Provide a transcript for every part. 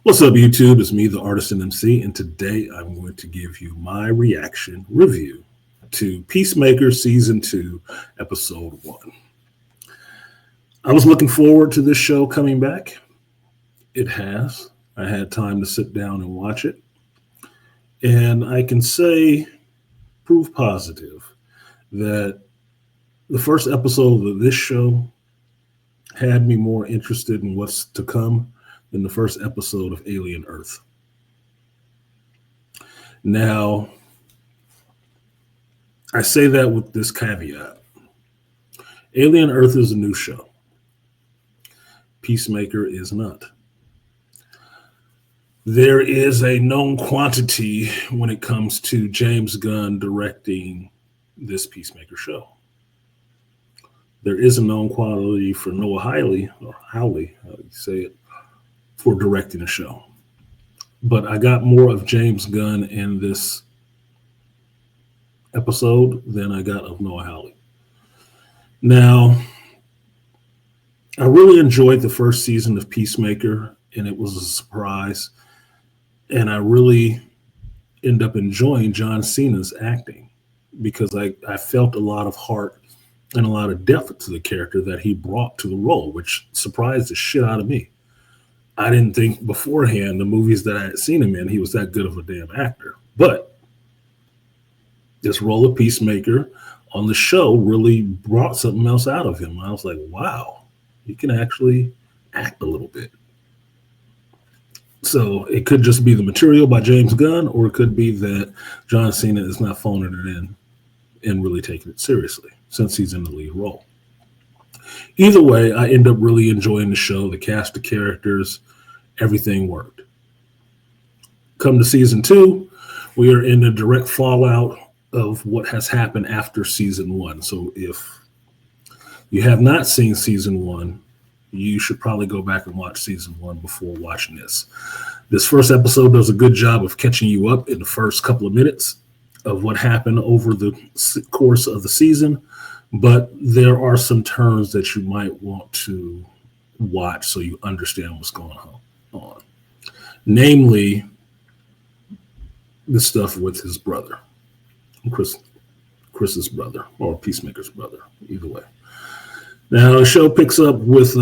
What's up, YouTube? It's me, the Artisan MC, and today I'm going to give you my reaction review to Peacemaker Season 2, Episode 1. I was looking forward to this show coming back. It has. I had time to sit down and watch it. And I can say, proof positive, that the first episode of this show had me more interested in what's to come than the first episode of Alien Earth. Now, I say that with this caveat. Alien Earth is a new show. Peacemaker is not. There is a known quantity when it comes to James Gunn directing this Peacemaker show. There is a known quantity for Noah Hawley, or Hawley, how do you say it, for directing a show. But I got more of James Gunn in this episode than I got of Noah Hawley. Now, I really enjoyed the first season of Peacemaker, and it was a surprise. And I really end up enjoying John Cena's acting because I felt a lot of heart and a lot of depth to the character that he brought to the role, which surprised the shit out of me. I didn't think beforehand the movies that I had seen him in, he was that good of a damn actor. But this role of Peacemaker on the show really brought something else out of him. I was like, wow, he can actually act a little bit. So it could just be the material by James Gunn, or it could be that John Cena is not phoning it in and really taking it seriously since he's in the lead role. Either way, I end up really enjoying the show. The cast of characters, everything worked. Come to season 2, we are in the direct fallout of what has happened after season 1. So if you have not seen season 1, you should probably go back and watch season 1 before watching this. This first episode does a good job of catching you up in the first couple of minutes of what happened over the course of the season. But there are some turns that you might want to watch so you understand what's going on. Namely, the stuff with his brother, Chris's brother, or Peacemaker's brother, either way. Now, the show picks up with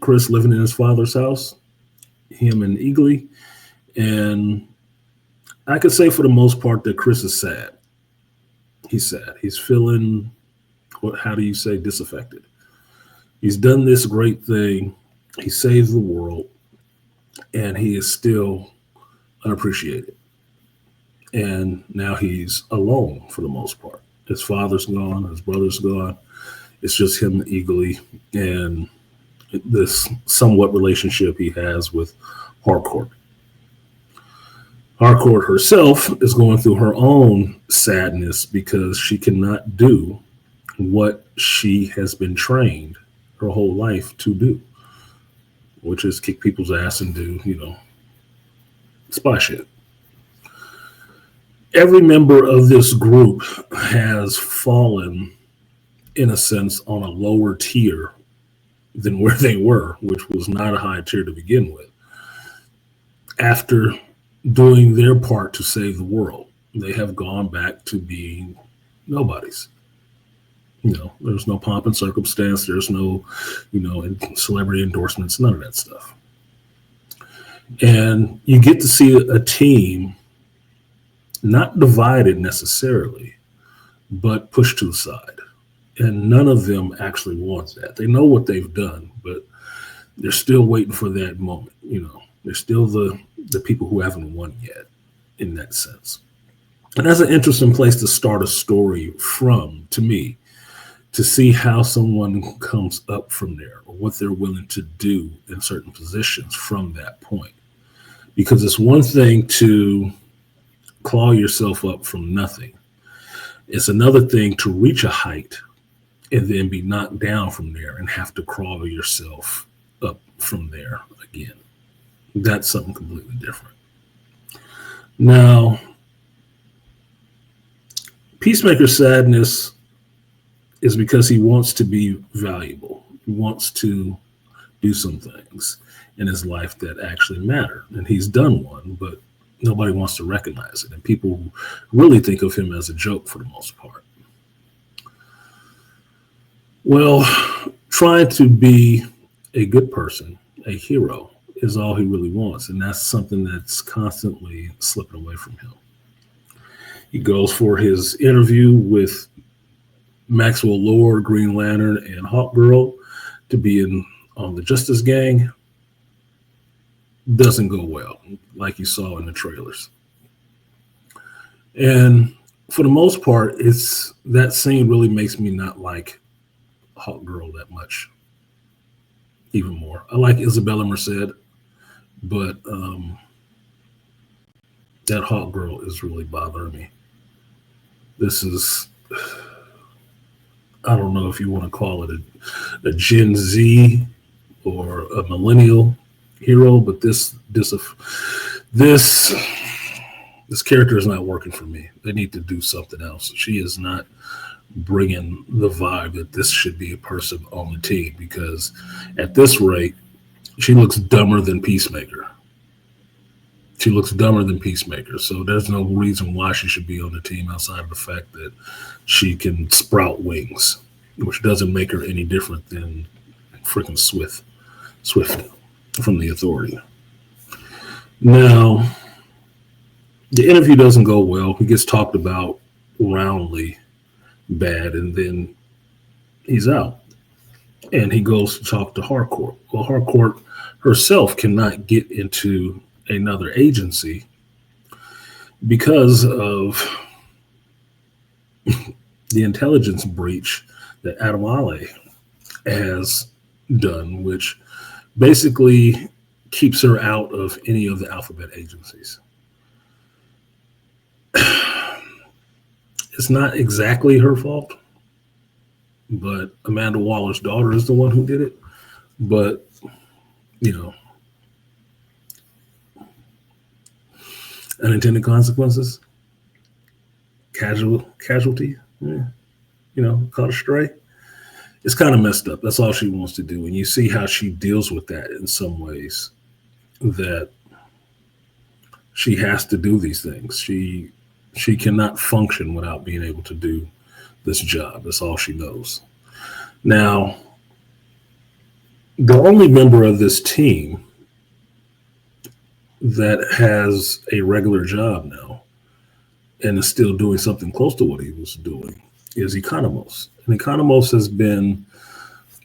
Chris living in his father's house, him and Eagly, and I could say for the most part that Chris is sad. He's sad. He's feeling, how do you say, disaffected. He's done this great thing. He saved the world, and he is still unappreciated. And now he's alone for the most part. His father's gone. His brother's gone. It's just him and Eagly and this somewhat relationship he has with Harcourt. Harcourt herself is going through her own sadness because she cannot do what she has been trained her whole life to do, which is kick people's ass and do, spy shit. Every member of this group has fallen, in a sense, on a lower tier than where they were, which was not a high tier to begin with. After doing their part to save the world, they have gone back to being nobodies. There's no pomp and circumstance. There's no, celebrity endorsements, none of that stuff. And you get to see a team not divided necessarily, but pushed to the side. And none of them actually wants that. They know what they've done, but they're still waiting for that moment. They're still the people who haven't won yet in that sense. And that's an interesting place to start a story from, to me, to see how someone comes up from there or what they're willing to do in certain positions from that point. Because it's one thing to claw yourself up from nothing. It's another thing to reach a height and then be knocked down from there and have to crawl yourself up from there again. That's something completely different. Now, Peacemaker's sadness is because he wants to be valuable. He wants to do some things in his life that actually matter. And he's done one, but nobody wants to recognize it. And people really think of him as a joke for the most part. Well, trying to be a good person, a hero, is all he really wants. And that's something that's constantly slipping away from him. He goes for his interview with Maxwell Lord, Green Lantern, and Hawkgirl to be on the Justice Gang. Doesn't go well, like you saw in the trailers. And for the most part, that scene really makes me not like Hawkgirl that much. Even more. I like Isabella Merced, but that Hawkgirl is really bothering me. This is, I don't know if you want to call it a Gen Z or a millennial hero, but this character is not working for me. They need to do something else. She is not bringing the vibe that this should be a person on the team, because at this rate, she looks dumber than Peacemaker. She looks dumber than Peacemaker, so there's no reason why she should be on the team outside of the fact that she can sprout wings, which doesn't make her any different than freaking Swift from the Authority. Now, the interview doesn't go well. He gets talked about roundly bad, and then he's out. And he goes to talk to Harcourt. Well, Harcourt herself cannot get into another agency because of the intelligence breach that Adamale has done, which basically keeps her out of any of the alphabet agencies. It's not exactly her fault, but Amanda Waller's daughter is the one who did it. But, unintended consequences, casualty, caught astray. It's kind of messed up. That's all she wants to do. And you see how she deals with that in some ways, that she has to do these things. She cannot function without being able to do this job. That's all she knows. Now, the only member of this team that has a regular job now and is still doing something close to what he was doing is Economos. And Economos has been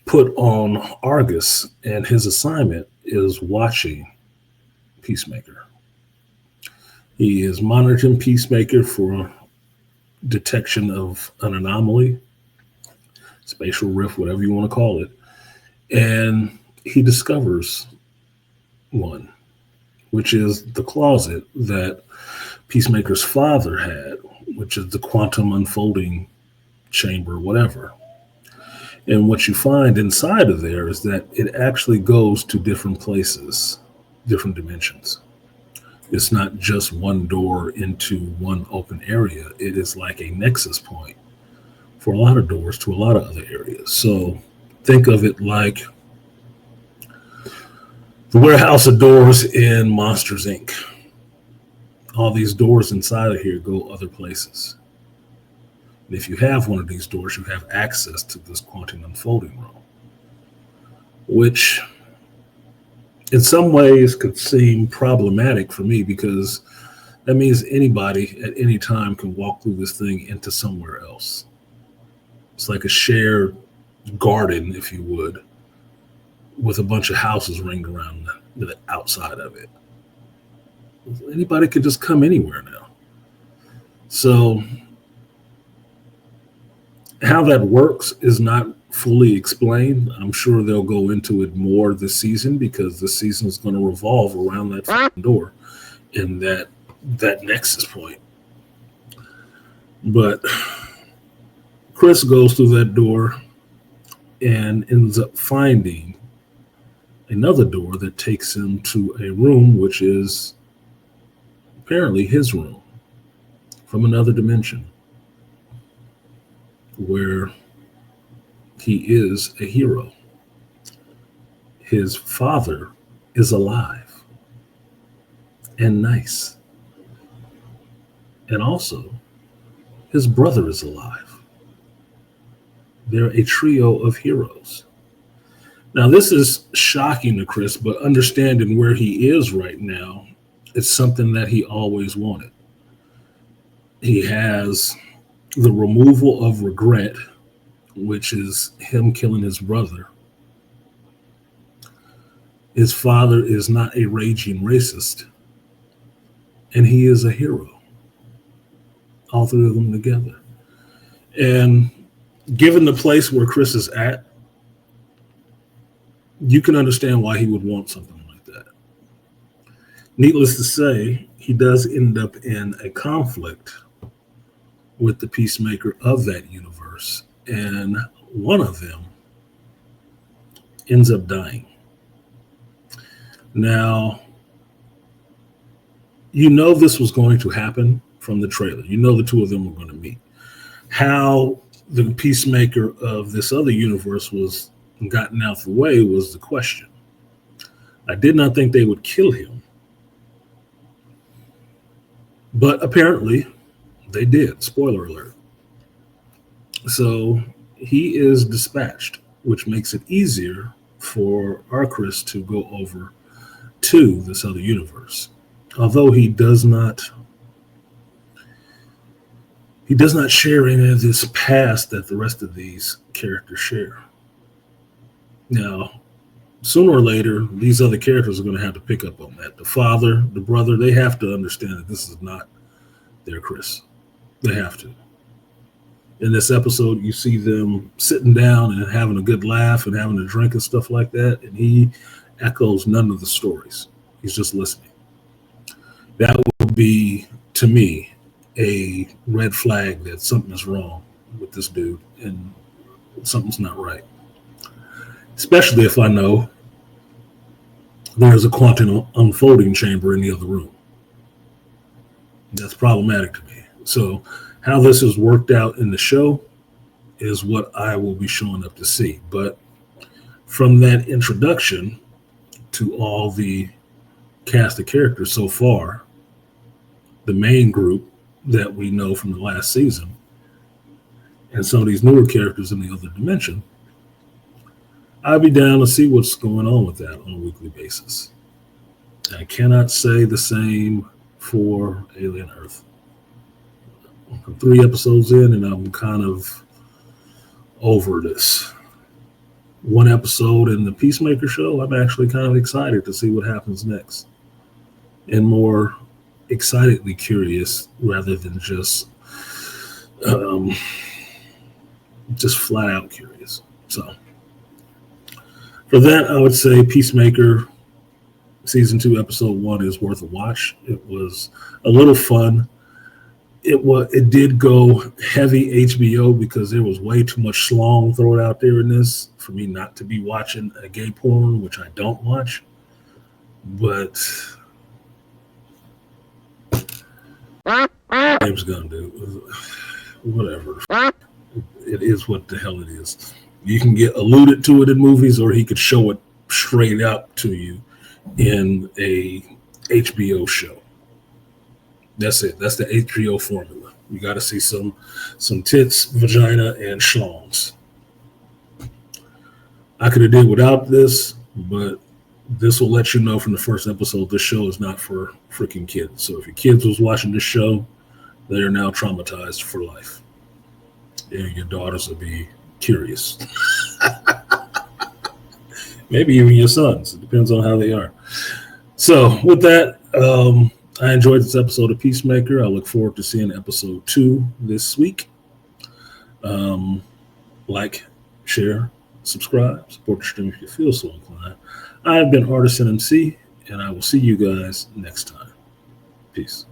put on Argus, and his assignment is watching Peacemaker. He is monitoring Peacemaker for detection of an anomaly, spatial rift, whatever you want to call it. And he discovers one, which is the closet that Peacemaker's father had, which is the quantum unfolding chamber, whatever. And what you find inside of there is that it actually goes to different places, different dimensions. It's not just one door into one open area. It is like a nexus point for a lot of doors to a lot of other areas. So think of it like the warehouse of doors in Monsters, Inc. All these doors inside of here go other places. And if you have one of these doors, you have access to this quantum unfolding room, which in some ways could seem problematic for me, because that means anybody at any time can walk through this thing into somewhere else. It's like a shared garden, if you would, with a bunch of houses ringed around the outside of it. Anybody could just come anywhere now. So how that works is not fully explained. I'm sure they'll go into it more this season, because this season is going to revolve around that door and that nexus point. But Chris goes through that door and ends up finding another door that takes him to a room which is apparently his room from another dimension, where he is a hero. his father is alive and nice. And also, his brother is alive. They're a trio of heroes. Now, this is shocking to Chris, but understanding where he is right now, it's something that he always wanted. He has the removal of regret, which is him killing his brother. His father is not a raging racist, and he is a hero. All three of them together. And given the place where Chris is at, you can understand why he would want something like that. Needless to say, he does end up in a conflict with the Peacemaker of that universe, and one of them ends up dying. Now, you know this was going to happen from the trailer. You know the two of them were going to meet. How the Peacemaker of this other universe was gotten out the way was the question. I did not think they would kill him, but apparently they did. Spoiler alert. So he is dispatched, which makes it easier for our Chris to go over to this other universe. Although he does not share any of this past that the rest of these characters share. Now, sooner or later, these other characters are going to have to pick up on that. The father, the brother, they have to understand that this is not their Chris. They have to. In this episode, you see them sitting down and having a good laugh and having a drink and stuff like that, and he echoes none of the stories. He's just listening. That would be, to me, a red flag that something is wrong with this dude and something's not right. Especially if I know there's a quantum unfolding chamber in the other room. That's problematic to me. So how this is worked out in the show is what I will be showing up to see. But from that introduction to all the cast of characters so far, the main group that we know from the last season, and some of these newer characters in the other dimension, I'll be down to see what's going on with that on a weekly basis. I cannot say the same for Alien Earth. I'm 3 episodes in, and I'm kind of over this. 1 episode in the Peacemaker show, I'm actually kind of excited to see what happens next. And more excitedly curious rather than just flat out curious. So for that, I would say Peacemaker season 2 episode 1 is worth a watch. It was a little fun. It did go heavy HBO because there was way too much slong thrown out there in this for me not to be watching a gay porn, which I don't watch. But James Gunn, dude, whatever. It is what the hell it is. You can get alluded to it in movies, or he could show it straight up to you in a HBO show. That's it. That's the HBO formula. You got to see some tits, vagina, and schlongs. I could have did without this, but this will let you know from the first episode this show is not for freaking kids. So if your kids was watching this show, they are now traumatized for life. And your daughters will be curious. Maybe even your sons. It depends on how they are. So with that, I enjoyed this episode of Peacemaker. I look forward to seeing episode 2 this week. Like, share, subscribe, support the stream if you feel so inclined. I've been artisanmc, and I will see you guys next time. Peace.